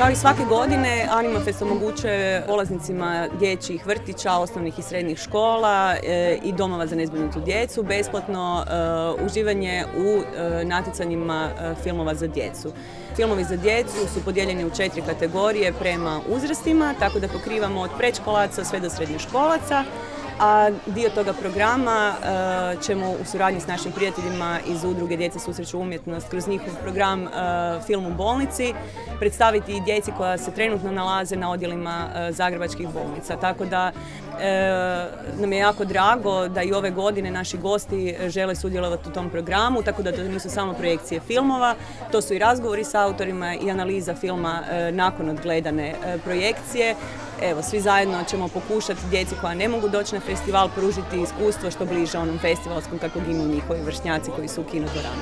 Kao i svake godine, Animafest omogućuje polaznicima dječjih vrtića, osnovnih i srednjih škola i domova za nezbrinutu djecu besplatno uživanje u natjecanjima filmova za djecu. Filmovi za djecu su podijeljeni u 4 kategorije prema uzrastima, tako da pokrivamo od predškolaca sve do srednjoškolaca. A dio toga programa ćemo u suradnji s našim prijateljima iz udruge Djeca susreću umjetnost kroz njihov program Film u bolnici predstaviti i djeci koja se trenutno nalaze na odjelima zagrebačkih bolnica. Tako da nam je jako drago da i ove godine naši gosti žele sudjelovati u tom programu, tako da to nisu samo projekcije filmova, to su i razgovori s autorima i analiza filma nakon odgledane projekcije. Evo, svi zajedno ćemo pokušati djeci koja ne mogu doći na festival pružiti iskustvo što bliže onom festivalskom kako ginu njihovi vršnjaci koji su u kinodvorani.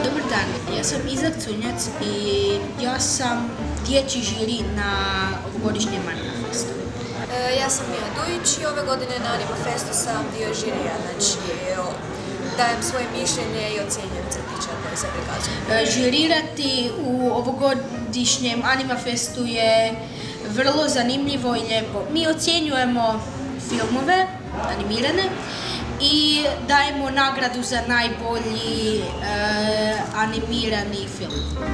Dobar dan, ja sam Izak Cunjac i ja sam dječji žiri na ovogodišnjem Animafestu. Ja sam Mija Dujić i ove godine na Animafestu sam dio žirija, znači dajem svoje mišljenje i ocjenjujem crtića koje se prikazuju. Žirirati u ovogodišnjem Animafestu je vrlo zanimljivo i lijepo. Mi ocjenjujemo filmove animirane i dajemo nagradu za najbolji animirani film.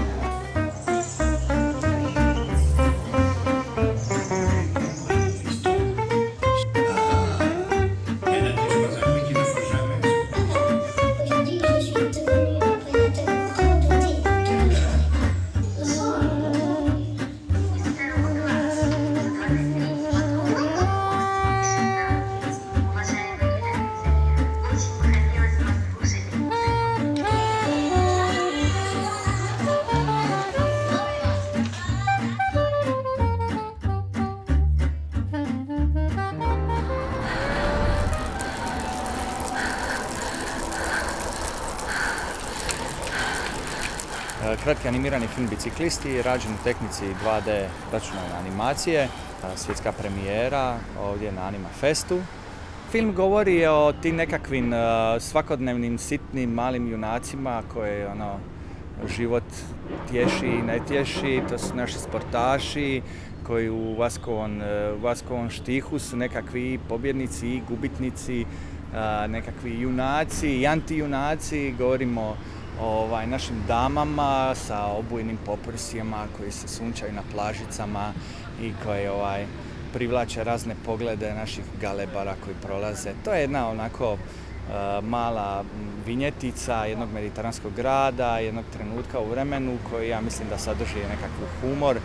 Kratki animirani film Biciklisti, rađen u tehnici 2D računalne animacije, svjetska premijera ovdje na Animafestu. Film govori o tim nekakvim svakodnevnim, sitnim, malim junacima koje život tješi i ne tješi. To su naši sportaši koji u Vaskovom štihu su nekakvi pobjednici i gubitnici, nekakvi junaci i antijunaci. Govorimo o našim damama sa obujnim poprsijama koji se sunčaju na plažicama i koje privlače razne poglede naših galebara koji prolaze. To je jedna onako mala vinjetica jednog mediteranskog grada, jednog trenutka u vremenu koji ja mislim da sadrži nekakav humor,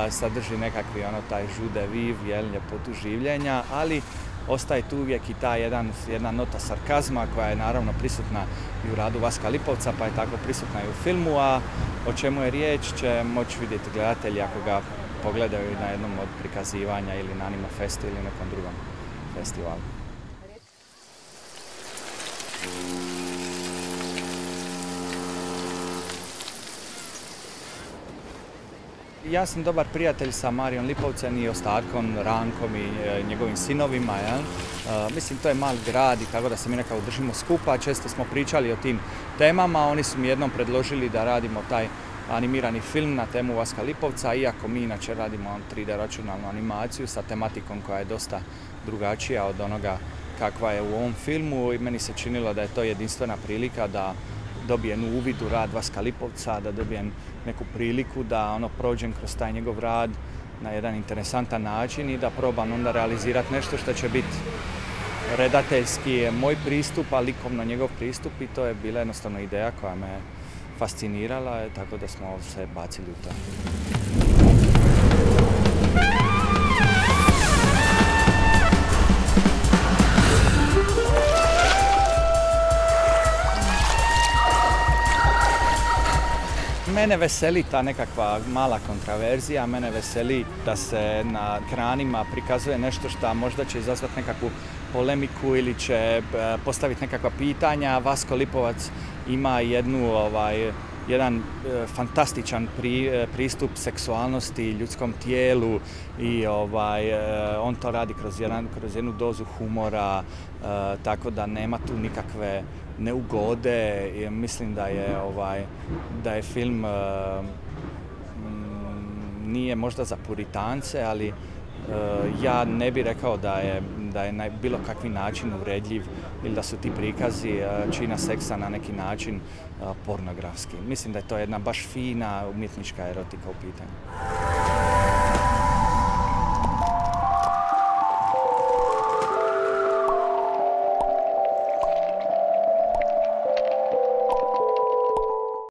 sadrži nekakvi taj joie de vivre, ljepotu življenja, ali ostaje tu uvijek i ta jedna nota sarkazma koja je naravno prisutna i u radu Vaska Lipovca, pa je tako prisutna i u filmu, a o čemu je riječ će moći vidjeti gledatelji ako ga pogledaju na jednom od prikazivanja ili na Animafestu ili nekom drugom festivalu. Ja sam dobar prijatelj sa Marijom Lipovcem i ostatkom, Rankom i njegovim sinovima. Mislim, to je mali grad i tako da se mi nekako držimo skupa. Često smo pričali o tim temama. Oni su mi jednom predložili da radimo taj animirani film na temu Vaska Lipovca, iako mi inače radimo 3D računalnu animaciju sa tematikom koja je dosta drugačija od onoga kakva je u ovom filmu i meni se činilo da je to jedinstvena prilika da dobijem uvid u rad Vaska Lipovca, da dobijem neku priliku da prođem kroz taj njegov rad na jedan interesantan način i da probam onda realizirati nešto što će biti redateljski moj pristup, a likovno njegov pristup i to je bila jednostavno ideja koja me fascinirala, tako da smo se bacili u to. Mene veseli ta nekakva mala kontraverzija, mene veseli da se na ekranima prikazuje nešto što možda će izazvati nekakvu polemiku ili će postaviti nekakva pitanja. Vasko Lipovac ima jednu jedan fantastičan pristup seksualnosti, ljudskom tijelu i on to radi kroz jednu dozu humora, tako da nema tu nikakve neugode. Mislim da je film nije možda za puritance, ali ja ne bih rekao da je na bilo kakvi način uvredljiv ili da su ti prikazi čina seksa na neki način pornografski. Mislim da je to jedna baš fina umjetnička erotika u pitanju.